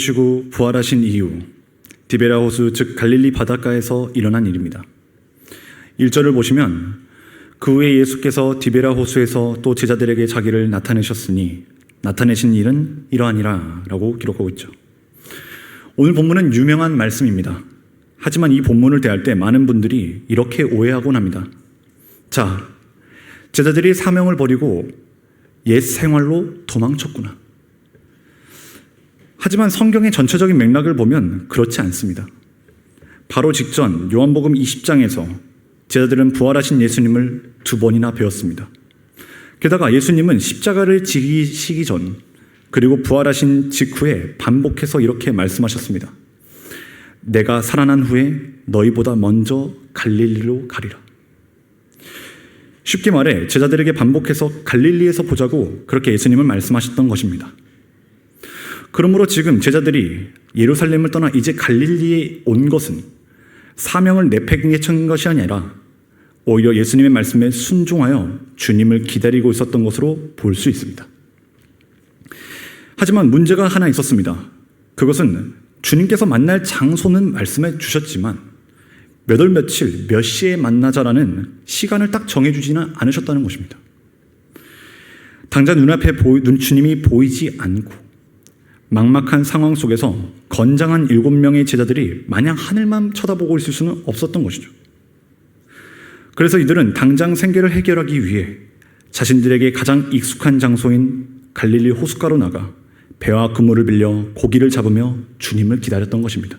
죽으시고 부활하신 이후 디베랴 호수 즉 갈릴리 바닷가에서 일어난 일입니다. 1절을 보시면 그 후에 예수께서 디베랴 호수에서 또 제자들에게 자기를 나타내셨으니 나타내신 일은 이러하니라 라고 기록하고 있죠. 오늘 본문은 유명한 말씀입니다. 하지만 이 본문을 대할 때 많은 분들이 이렇게 오해하곤 합니다. 자, 제자들이 사명을 버리고 옛 생활로 도망쳤구나. 하지만 성경의 전체적인 맥락을 보면 그렇지 않습니다. 바로 직전 요한복음 20장에서 제자들은 부활하신 예수님을 2번이나 배웠습니다. 게다가 예수님은 십자가를 지시기 전 그리고 부활하신 직후에 반복해서 이렇게 말씀하셨습니다. 내가 살아난 후에 너희보다 먼저 갈릴리로 가리라. 쉽게 말해 제자들에게 반복해서 갈릴리에서 보자고 그렇게 예수님은 말씀하셨던 것입니다. 그러므로 지금 제자들이 예루살렘을 떠나 이제 갈릴리에 온 것은 사명을 내팽개친 것이 아니라 오히려 예수님의 말씀에 순종하여 주님을 기다리고 있었던 것으로 볼 수 있습니다. 하지만 문제가 하나 있었습니다. 그것은 주님께서 만날 장소는 말씀해 주셨지만 몇 월 며칠 몇 시에 만나자라는 시간을 딱 정해주지는 않으셨다는 것입니다. 당장 눈앞에 주님이 보이지 않고 막막한 상황 속에서 건장한 7명의 제자들이 마냥 하늘만 쳐다보고 있을 수는 없었던 것이죠. 그래서 이들은 당장 생계를 해결하기 위해 자신들에게 가장 익숙한 장소인 갈릴리 호숫가로 나가 배와 그물을 빌려 고기를 잡으며 주님을 기다렸던 것입니다.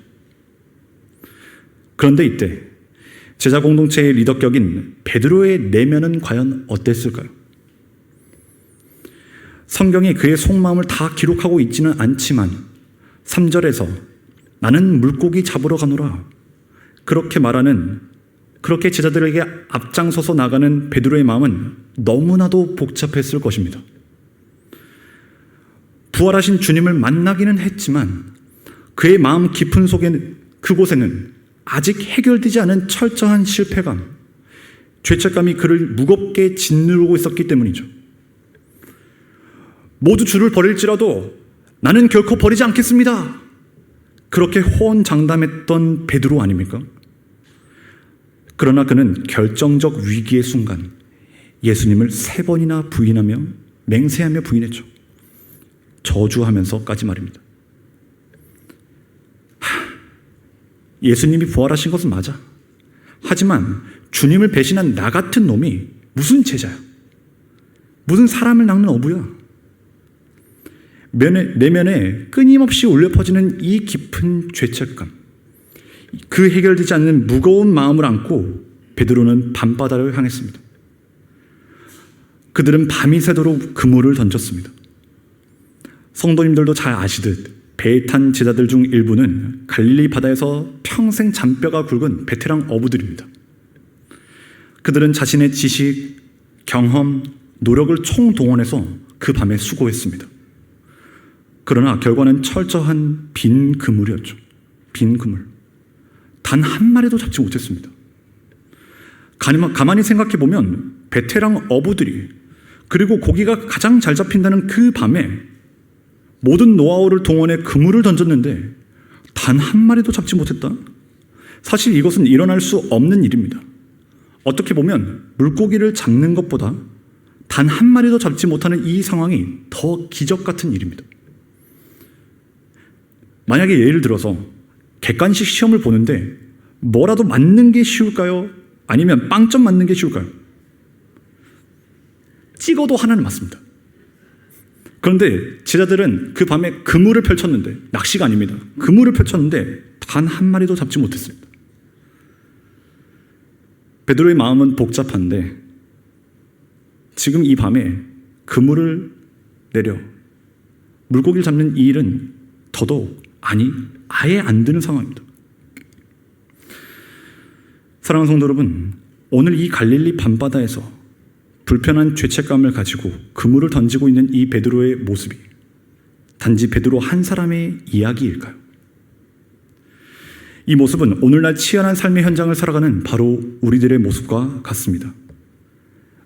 그런데 이때 제자 공동체의 리더격인 베드로의 내면은 과연 어땠을까요? 성경이 그의 속마음을 다 기록하고 있지는 않지만 3절에서 나는 물고기 잡으러 가노라 그렇게 말하는 그렇게 제자들에게 앞장서서 나가는 베드로의 마음은 너무나도 복잡했을 것입니다. 부활하신 주님을 만나기는 했지만 그의 마음 깊은 속에 그곳에는 아직 해결되지 않은 철저한 실패감, 죄책감이 그를 무겁게 짓누르고 있었기 때문이죠. 모두 주를 버릴지라도 나는 결코 버리지 않겠습니다. 그렇게 호언장담했던 베드로 아닙니까? 그러나 그는 결정적 위기의 순간 예수님을 3번이나 부인하며 맹세하며 부인했죠. 저주하면서까지 말입니다. 예수님이 부활하신 것은 맞아. 하지만 주님을 배신한 나 같은 놈이 무슨 제자야? 무슨 사람을 낚는 어부야? 내면에 끊임없이 울려 퍼지는 이 깊은 죄책감, 그 해결되지 않는 무거운 마음을 안고 베드로는 밤바다를 향했습니다. 그들은 밤이 새도록 그물을 던졌습니다. 성도님들도 잘 아시듯 배에 탄 제자들 중 일부는 갈릴리 바다에서 평생 잔뼈가 굵은 베테랑 어부들입니다. 그들은 자신의 지식, 경험, 노력을 총동원해서 그 밤에 수고했습니다. 그러나 결과는 철저한 빈 그물이었죠. 빈 그물. 단 한 마리도 잡지 못했습니다. 가만히 생각해보면 베테랑 어부들이 그리고 고기가 가장 잘 잡힌다는 그 밤에 모든 노하우를 동원해 그물을 던졌는데 단 한 마리도 잡지 못했다? 사실 이것은 일어날 수 없는 일입니다. 어떻게 보면 물고기를 잡는 것보다 단 한 마리도 잡지 못하는 이 상황이 더 기적 같은 일입니다. 만약에 예를 들어서 객관식 시험을 보는데 뭐라도 맞는 게 쉬울까요? 아니면 빵점 맞는 게 쉬울까요? 찍어도 하나는 맞습니다. 그런데 제자들은 그 밤에 그물을 펼쳤는데, 낚시가 아닙니다. 그물을 펼쳤는데 단 한 마리도 잡지 못했습니다. 베드로의 마음은 복잡한데 지금 이 밤에 그물을 내려 물고기를 잡는 이 일은 더더욱 아예 안 되는 상황입니다. 사랑하는 성도 여러분, 오늘 이 갈릴리 밤바다에서 불편한 죄책감을 가지고 그물을 던지고 있는 이 베드로의 모습이 단지 베드로 한 사람의 이야기일까요? 이 모습은 오늘날 치열한 삶의 현장을 살아가는 바로 우리들의 모습과 같습니다.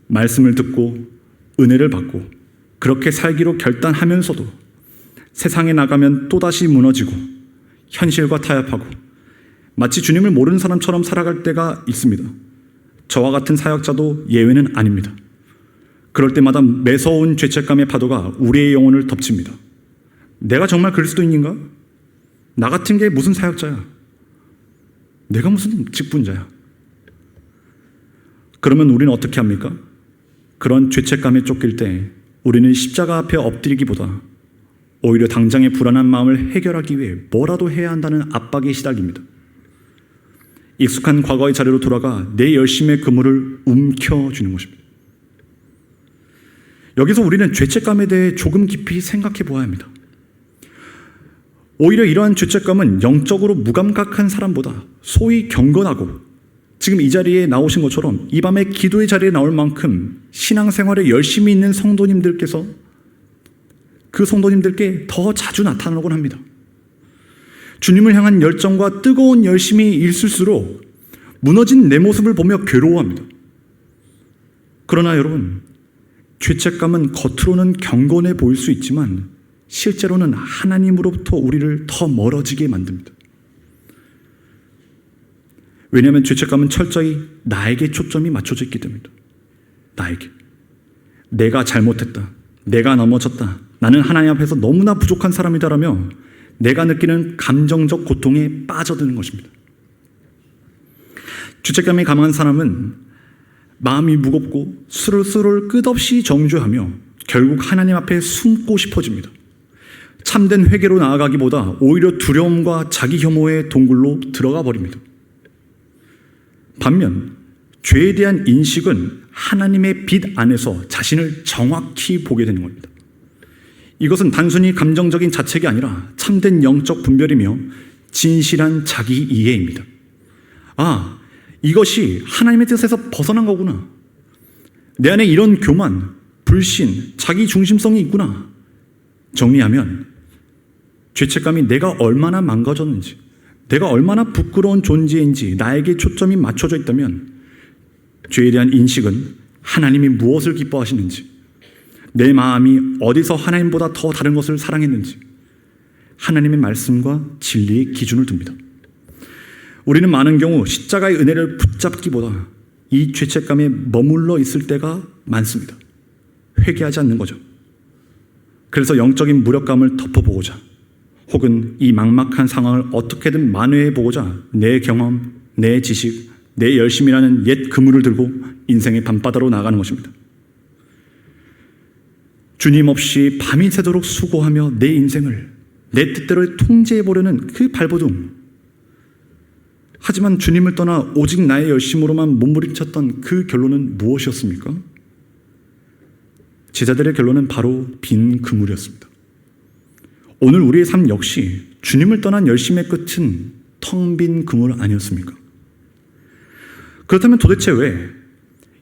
말씀을 듣고 은혜를 받고 그렇게 살기로 결단하면서도 세상에 나가면 또다시 무너지고 현실과 타협하고 마치 주님을 모르는 사람처럼 살아갈 때가 있습니다. 저와 같은 사역자도 예외는 아닙니다. 그럴 때마다 매서운 죄책감의 파도가 우리의 영혼을 덮칩니다. 내가 정말 그리스도인인가? 나 같은 게 무슨 사역자야? 내가 무슨 직분자야? 그러면 우리는 어떻게 합니까? 그런 죄책감에 쫓길 때 우리는 십자가 앞에 엎드리기보다 오히려 당장의 불안한 마음을 해결하기 위해 뭐라도 해야 한다는 압박에 시달립니다. 익숙한 과거의 자리로 돌아가 내 열심의 그물을 움켜쥐는 것입니다. 여기서 우리는 죄책감에 대해 조금 깊이 생각해 보아야 합니다. 오히려 이러한 죄책감은 영적으로 무감각한 사람보다 소위 경건하고 지금 이 자리에 나오신 것처럼 이 밤에 기도의 자리에 나올 만큼 신앙생활에 열심히 있는 성도님들께서 그 성도님들께 더 자주 나타나곤 합니다. 주님을 향한 열정과 뜨거운 열심이 있을수록 무너진 내 모습을 보며 괴로워합니다. 그러나 여러분, 죄책감은 겉으로는 경건해 보일 수 있지만 실제로는 하나님으로부터 우리를 더 멀어지게 만듭니다. 왜냐하면 죄책감은 철저히 나에게 초점이 맞춰져 있기 때문입니다. 나에게. 내가 잘못했다. 내가 넘어졌다. 나는 하나님 앞에서 너무나 부족한 사람이다라며 내가 느끼는 감정적 고통에 빠져드는 것입니다. 죄책감에 강한 사람은 마음이 무겁고 스스로를 끝없이 정죄하며 결국 하나님 앞에 숨고 싶어집니다. 참된 회개로 나아가기보다 오히려 두려움과 자기 혐오의 동굴로 들어가 버립니다. 반면 죄에 대한 인식은 하나님의 빛 안에서 자신을 정확히 보게 되는 겁니다. 이것은 단순히 감정적인 자책이 아니라 참된 영적 분별이며 진실한 자기 이해입니다. 아, 이것이 하나님의 뜻에서 벗어난 거구나. 내 안에 이런 교만, 불신, 자기 중심성이 있구나. 정리하면 죄책감이 내가 얼마나 망가졌는지, 내가 얼마나 부끄러운 존재인지 나에게 초점이 맞춰져 있다면 죄에 대한 인식은 하나님이 무엇을 기뻐하시는지, 내 마음이 어디서 하나님보다 더 다른 것을 사랑했는지 하나님의 말씀과 진리의 기준을 둡니다. 우리는 많은 경우 십자가의 은혜를 붙잡기보다 이 죄책감에 머물러 있을 때가 많습니다. 회개하지 않는 거죠. 그래서 영적인 무력감을 덮어보고자 혹은 이 막막한 상황을 어떻게든 만회해보고자 내 경험, 내 지식, 내 열심이라는 옛 그물을 들고 인생의 밤바다로 나가는 것입니다. 주님 없이 밤이 새도록 수고하며 내 인생을 내 뜻대로 통제해보려는 그 발버둥. 하지만 주님을 떠나 오직 나의 열심으로만 몸부림쳤던 그 결론은 무엇이었습니까? 제자들의 결론은 바로 빈 그물이었습니다. 오늘 우리의 삶 역시 주님을 떠난 열심의 끝은 텅 빈 그물 아니었습니까? 그렇다면 도대체 왜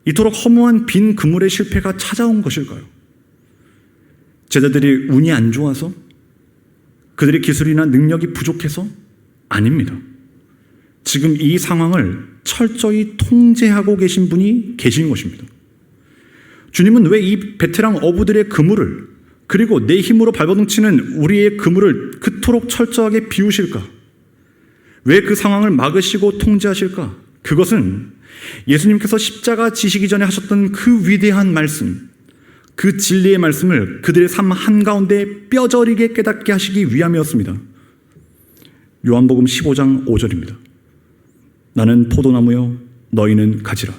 이토록 허무한 빈 그물의 실패가 찾아온 것일까요? 제자들이 운이 안 좋아서? 그들의 기술이나 능력이 부족해서? 아닙니다. 지금 이 상황을 철저히 통제하고 계신 분이 계신 것입니다. 주님은 왜 이 베테랑 어부들의 그물을 그리고 내 힘으로 발버둥치는 우리의 그물을 그토록 철저하게 비우실까? 왜 그 상황을 막으시고 통제하실까? 그것은 예수님께서 십자가 지시기 전에 하셨던 그 위대한 말씀, 그 진리의 말씀을 그들의 삶 한가운데 뼈저리게 깨닫게 하시기 위함이었습니다. 요한복음 15장 5절입니다. 나는 포도나무요 너희는 가지라.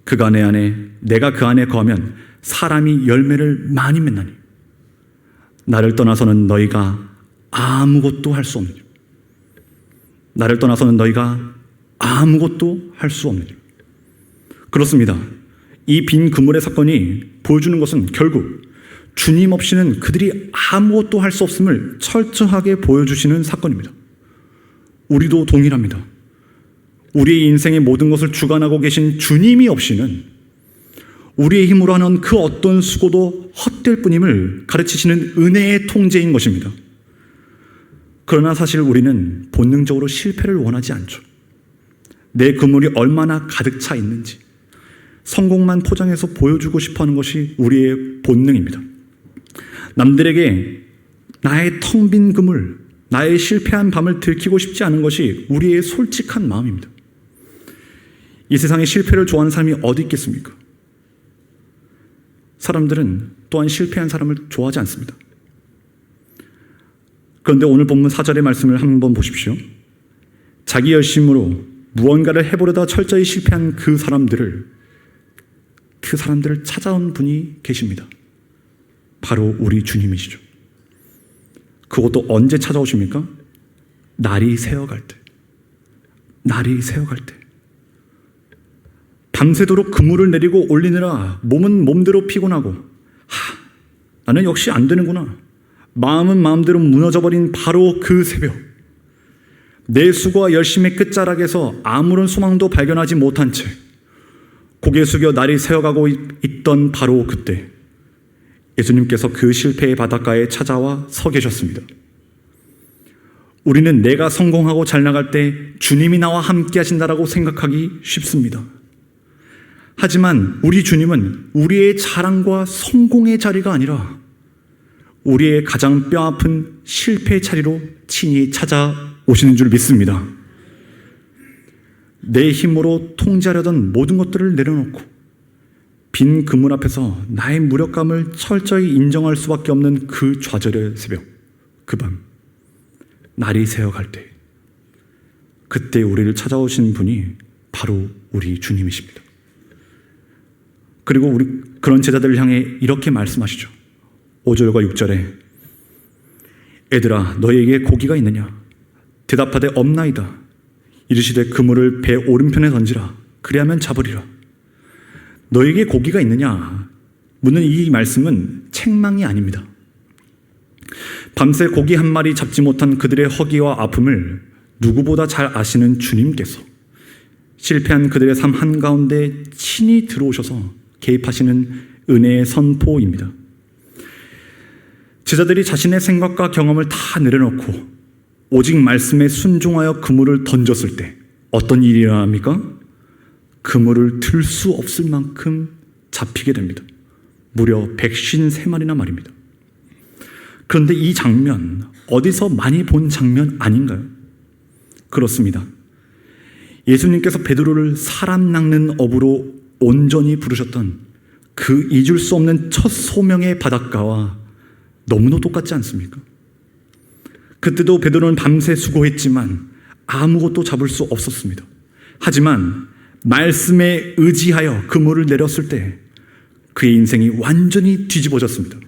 그가 내 안에 내가 그 안에 거하면 사람이 열매를 많이 맺나니 나를 떠나서는 너희가 아무것도 할 수 없느니라. 나를 떠나서는 너희가 아무것도 할 수 없느니라. 그렇습니다. 이 빈 그물의 사건이 보여주는 것은 결국 주님 없이는 그들이 아무것도 할 수 없음을 철저하게 보여주시는 사건입니다. 우리도 동일합니다. 우리의 인생의 모든 것을 주관하고 계신 주님이 없이는 우리의 힘으로 하는 그 어떤 수고도 헛될 뿐임을 가르치시는 은혜의 통제인 것입니다. 그러나 사실 우리는 본능적으로 실패를 원하지 않죠. 내 그물이 얼마나 가득 차 있는지 성공만 포장해서 보여주고 싶어하는 것이 우리의 본능입니다. 남들에게 나의 텅 빈 그물, 나의 실패한 밤을 들키고 싶지 않은 것이 우리의 솔직한 마음입니다. 이 세상에 실패를 좋아하는 사람이 어디 있겠습니까? 사람들은 또한 실패한 사람을 좋아하지 않습니다. 그런데 오늘 본문 4절의 말씀을 한번 보십시오. 자기 열심으로 무언가를 해보려다 철저히 실패한 그 사람들을 찾아온 분이 계십니다. 바로 우리 주님이시죠. 그것도 언제 찾아오십니까? 날이 새어갈 때. 날이 새어갈 때. 밤새도록 그물을 내리고 올리느라 몸은 몸대로 피곤하고 나는 역시 안 되는구나. 마음은 마음대로 무너져버린 바로 그 새벽. 내 수고와 열심의 끝자락에서 아무런 소망도 발견하지 못한 채 고개 숙여 날이 새어가고 있던 바로 그때 예수님께서 그 실패의 바닷가에 찾아와 서 계셨습니다. 우리는 내가 성공하고 잘 나갈 때 주님이 나와 함께 하신다라고 생각하기 쉽습니다. 하지만 우리 주님은 우리의 자랑과 성공의 자리가 아니라 우리의 가장 뼈아픈 실패의 자리로 친히 찾아오시는 줄 믿습니다. 내 힘으로 통제하려던 모든 것들을 내려놓고 빈 그물 앞에서 나의 무력감을 철저히 인정할 수밖에 없는 그 좌절의 새벽, 그 밤, 날이 새어갈 때, 그때 우리를 찾아오신 분이 바로 우리 주님이십니다. 그리고 우리 그런 제자들을 향해 이렇게 말씀하시죠. 5절과 6절에 애들아 너희에게 고기가 있느냐? 대답하되 없나이다. 이르시되 그물을 배 오른편에 던지라. 그리하면 잡으리라. 너희에게 고기가 있느냐? 묻는 이 말씀은 책망이 아닙니다. 밤새 고기 한 마리 잡지 못한 그들의 허기와 아픔을 누구보다 잘 아시는 주님께서 실패한 그들의 삶 한가운데 친히 들어오셔서 개입하시는 은혜의 선포입니다. 제자들이 자신의 생각과 경험을 다 내려놓고 오직 말씀에 순종하여 그물을 던졌을 때 어떤 일이 일어납니까? 그물을 들 수 없을 만큼 잡히게 됩니다. 무려 153마리나 말입니다. 그런데 이 장면 어디서 많이 본 장면 아닌가요? 그렇습니다. 예수님께서 베드로를 사람 낚는 어부로 온전히 부르셨던 그 잊을 수 없는 첫 소명의 바닷가와 너무나 똑같지 않습니까? 그때도 베드로는 밤새 수고했지만 아무것도 잡을 수 없었습니다. 하지만 말씀에 의지하여 그물을 내렸을 때 그의 인생이 완전히 뒤집어졌습니다.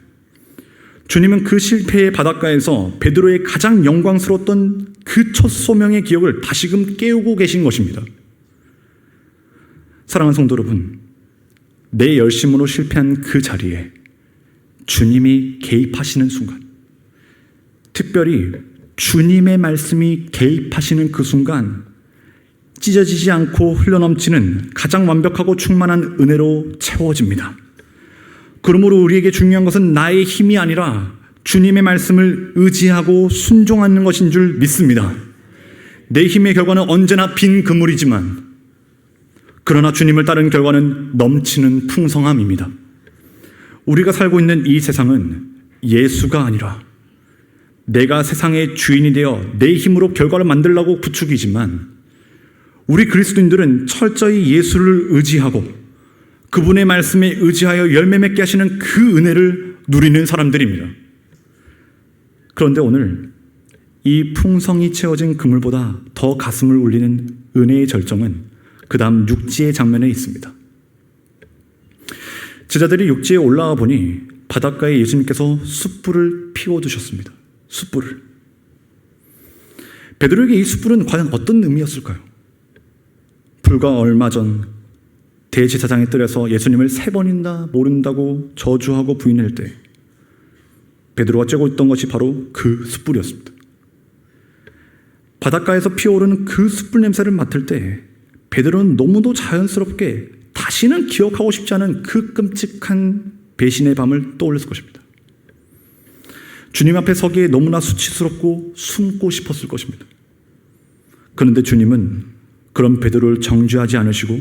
주님은 그 실패의 바닷가에서 베드로의 가장 영광스러웠던 그 첫 소명의 기억을 다시금 깨우고 계신 것입니다. 사랑하는 성도 여러분, 내 열심으로 실패한 그 자리에 주님이 개입하시는 순간, 특별히 주님의 말씀이 개입하시는 그 순간 찢어지지 않고 흘러넘치는 가장 완벽하고 충만한 은혜로 채워집니다. 그러므로 우리에게 중요한 것은 나의 힘이 아니라 주님의 말씀을 의지하고 순종하는 것인 줄 믿습니다. 내 힘의 결과는 언제나 빈 그물이지만 그러나 주님을 따른 결과는 넘치는 풍성함입니다. 우리가 살고 있는 이 세상은 예수가 아니라 내가 세상의 주인이 되어 내 힘으로 결과를 만들려고 부추기지만 우리 그리스도인들은 철저히 예수를 의지하고 그분의 말씀에 의지하여 열매 맺게 하시는 그 은혜를 누리는 사람들입니다. 그런데 오늘 이 풍성이 채워진 그물보다 더 가슴을 울리는 은혜의 절정은 그 다음 육지의 장면에 있습니다. 제자들이 육지에 올라와 보니 바닷가에 예수님께서 숯불을 피워두셨습니다. 숯불을. 베드로에게 이 숯불은 과연 어떤 의미였을까요? 불과 얼마 전 대제사장의 뜰에서 예수님을 3번이나 모른다고 저주하고 부인할 때 베드로가 쬐고 있던 것이 바로 그 숯불이었습니다. 바닷가에서 피어오르는 그 숯불 냄새를 맡을 때 베드로는 너무도 자연스럽게 다시는 기억하고 싶지 않은 그 끔찍한 배신의 밤을 떠올렸을 것입니다. 주님 앞에 서기에 너무나 수치스럽고 숨고 싶었을 것입니다. 그런데 주님은 그런 베드로를 정죄하지 않으시고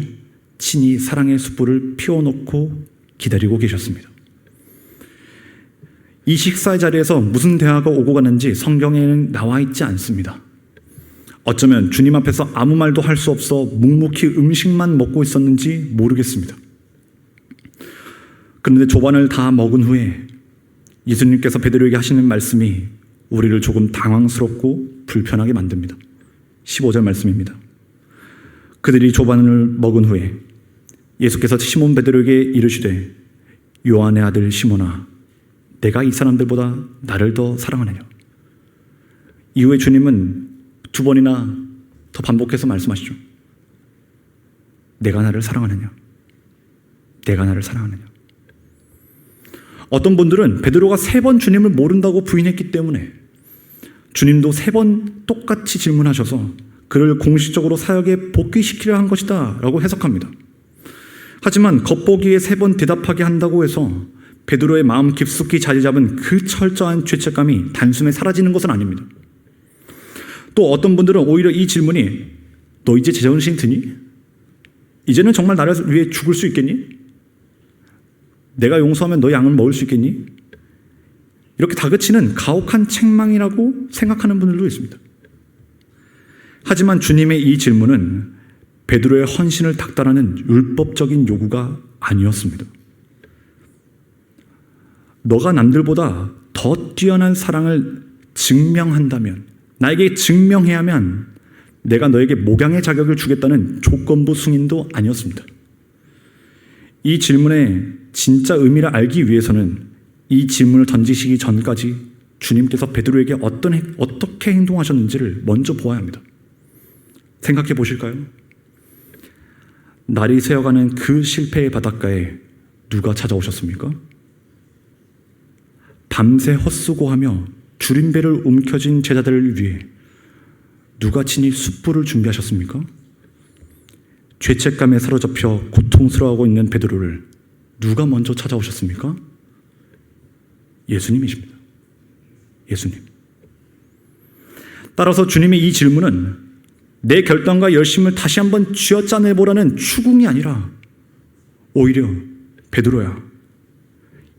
친히 사랑의 숯불을 피워놓고 기다리고 계셨습니다. 이 식사의 자리에서 무슨 대화가 오고 가는지 성경에는 나와 있지 않습니다. 어쩌면 주님 앞에서 아무 말도 할 수 없어 묵묵히 음식만 먹고 있었는지 모르겠습니다. 그런데 조반을 다 먹은 후에 예수님께서 베드로에게 하시는 말씀이 우리를 조금 당황스럽고 불편하게 만듭니다. 15절 말씀입니다. 그들이 조반을 먹은 후에 예수께서 시몬 베드로에게 이르시되 요한의 아들 시몬아 내가 이 사람들보다 나를 더 사랑하느냐. 이후에 주님은 2번이나 더 반복해서 말씀하시죠. 내가 나를 사랑하느냐. 내가 나를 사랑하느냐. 어떤 분들은 베드로가 3번 주님을 모른다고 부인했기 때문에 주님도 3번 똑같이 질문하셔서 그를 공식적으로 사역에 복귀시키려 한 것이다 라고 해석합니다. 하지만 겉보기에 3번 대답하게 한다고 해서 베드로의 마음 깊숙이 자리 잡은 그 철저한 죄책감이 단숨에 사라지는 것은 아닙니다. 또 어떤 분들은 오히려 이 질문이 너 이제 제정신 드니? 이제는 정말 나를 위해 죽을 수 있겠니? 내가 용서하면 너 양을 먹을 수 있겠니? 이렇게 다그치는 가혹한 책망이라고 생각하는 분들도 있습니다. 하지만 주님의 이 질문은 베드로의 헌신을 닥달하는 율법적인 요구가 아니었습니다. 너가 남들보다 더 뛰어난 사랑을 증명한다면, 나에게 증명해야 하면 내가 너에게 목양의 자격을 주겠다는 조건부 승인도 아니었습니다. 이 질문의 진짜 의미를 알기 위해서는 이 질문을 던지시기 전까지 주님께서 베드로에게 어떻게 행동하셨는지를 먼저 보아야 합니다. 생각해 보실까요? 날이 새어가는 그 실패의 바닷가에 누가 찾아오셨습니까? 밤새 헛수고하며 주림배를 움켜쥔 제자들을 위해 누가 친히 숯불을 준비하셨습니까? 죄책감에 사로잡혀 고통스러워하고 있는 베드로를 누가 먼저 찾아오셨습니까? 예수님이십니다. 예수님. 따라서 주님의 이 질문은 내 결단과 열심을 다시 한번 쥐어짜내보라는 추궁이 아니라 오히려 베드로야,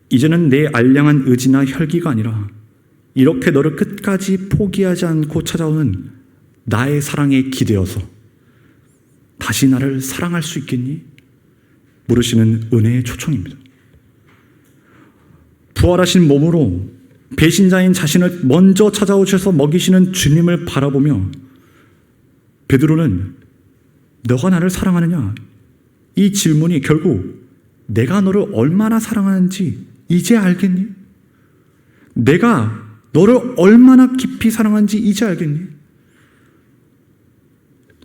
이제는 내 알량한 의지나 혈기가 아니라 이렇게 너를 끝까지 포기하지 않고 찾아오는 나의 사랑에 기대어서 다시 나를 사랑할 수 있겠니? 물으시는 은혜의 초청입니다. 부활하신 몸으로 배신자인 자신을 먼저 찾아오셔서 먹이시는 주님을 바라보며 베드로는 너가 나를 사랑하느냐? 이 질문이 결국 내가 너를 얼마나 사랑하는지 이제 알겠니? 내가 너를 얼마나 깊이 사랑하는지 이제 알겠니?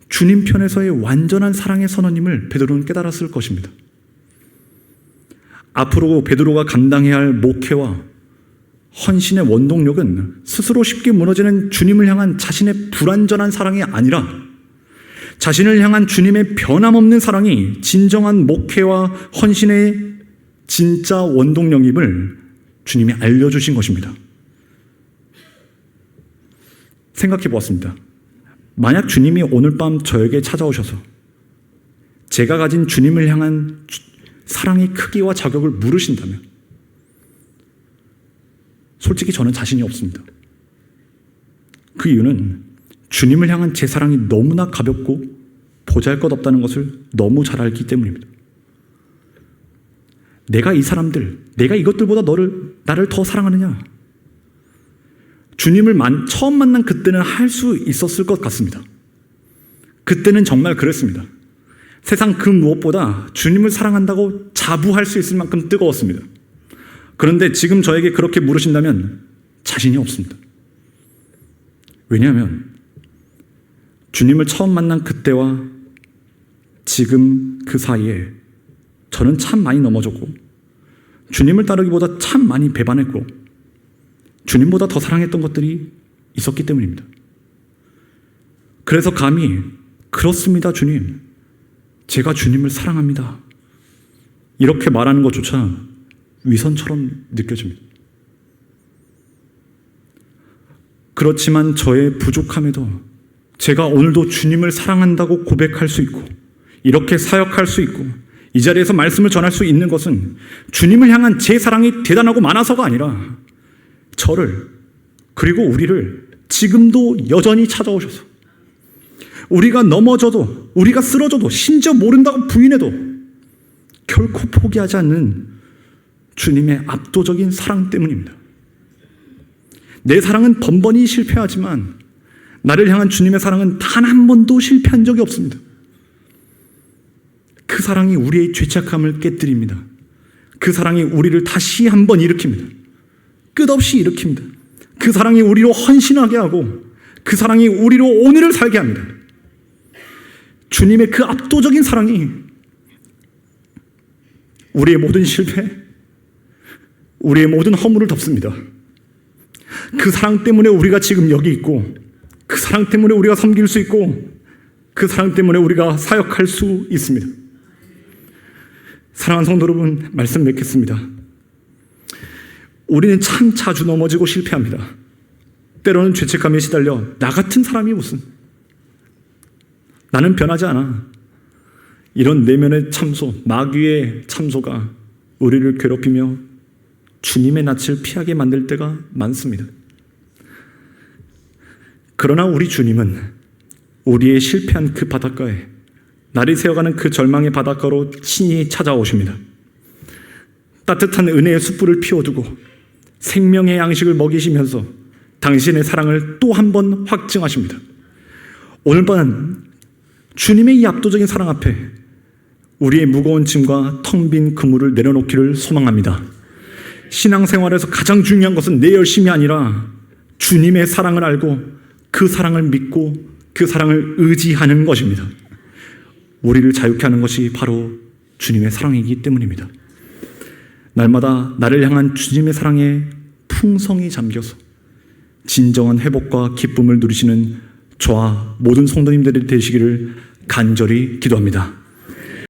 주님 편에서의 완전한 사랑의 선언임을 베드로는 깨달았을 것입니다. 앞으로 베드로가 감당해야 할 목회와 헌신의 원동력은 스스로 쉽게 무너지는 주님을 향한 자신의 불완전한 사랑이 아니라 자신을 향한 주님의 변함없는 사랑이 진정한 목회와 헌신의 진짜 원동력임을 주님이 알려주신 것입니다. 생각해 보았습니다. 만약 주님이 오늘 밤 저에게 찾아오셔서 제가 가진 주님을 향한 사랑의 크기와 자격을 물으신다면 솔직히 저는 자신이 없습니다. 그 이유는 주님을 향한 제 사랑이 너무나 가볍고 보잘것없다는 것을 너무 잘 알기 때문입니다. 내가 이 사람들, 내가 이것들보다 나를 더 사랑하느냐? 주님을 처음 만난 그때는 할 수 있었을 것 같습니다. 그때는 정말 그랬습니다. 세상 그 무엇보다 주님을 사랑한다고 자부할 수 있을 만큼 뜨거웠습니다. 그런데 지금 저에게 그렇게 물으신다면 자신이 없습니다. 왜냐하면 주님을 처음 만난 그때와 지금 그 사이에 저는 참 많이 넘어졌고 주님을 따르기보다 참 많이 배반했고 주님보다 더 사랑했던 것들이 있었기 때문입니다. 그래서 감히 그렇습니다, 주님. 제가 주님을 사랑합니다. 이렇게 말하는 것조차 위선처럼 느껴집니다. 그렇지만 저의 부족함에도 제가 오늘도 주님을 사랑한다고 고백할 수 있고 이렇게 사역할 수 있고 이 자리에서 말씀을 전할 수 있는 것은 주님을 향한 제 사랑이 대단하고 많아서가 아니라 저를 그리고 우리를 지금도 여전히 찾아오셔서 우리가 넘어져도 우리가 쓰러져도 심지어 모른다고 부인해도 결코 포기하지 않는 주님의 압도적인 사랑 때문입니다. 내 사랑은 번번이 실패하지만 나를 향한 주님의 사랑은 단 한 번도 실패한 적이 없습니다. 그 사랑이 우리의 죄책감을 깨뜨립니다. 그 사랑이 우리를 다시 한번 일으킵니다. 끝없이 일으킵니다. 그 사랑이 우리로 헌신하게 하고 그 사랑이 우리로 오늘을 살게 합니다. 주님의 그 압도적인 사랑이 우리의 모든 실패, 우리의 모든 허물을 덮습니다. 그 사랑 때문에 우리가 지금 여기 있고, 그 사랑 때문에 우리가 섬길 수 있고, 그 사랑 때문에 우리가 사역할 수 있습니다. 사랑하는 성도 여러분, 말씀 맺겠습니다. 우리는 참 자주 넘어지고 실패합니다. 때로는 죄책감에 시달려 나 같은 사람이 무슨, 나는 변하지 않아, 이런 내면의 참소, 마귀의 참소가 우리를 괴롭히며 주님의 낯을 피하게 만들 때가 많습니다. 그러나 우리 주님은 우리의 실패한 그 바닷가에, 날이 새어가는 그 절망의 바닷가로 친히 찾아오십니다. 따뜻한 은혜의 숯불을 피워두고 생명의 양식을 먹이시면서 당신의 사랑을 또 한 번 확증하십니다. 오늘 밤 주님의 이 압도적인 사랑 앞에 우리의 무거운 짐과 텅 빈 그물을 내려놓기를 소망합니다. 신앙생활에서 가장 중요한 것은 내 열심이 아니라 주님의 사랑을 알고 그 사랑을 믿고 그 사랑을 의지하는 것입니다. 우리를 자유케 하는 것이 바로 주님의 사랑이기 때문입니다. 날마다 나를 향한 주님의 사랑에 풍성히 잠겨서 진정한 회복과 기쁨을 누리시는 저와 모든 성도님들이 되시기를 간절히 기도합니다.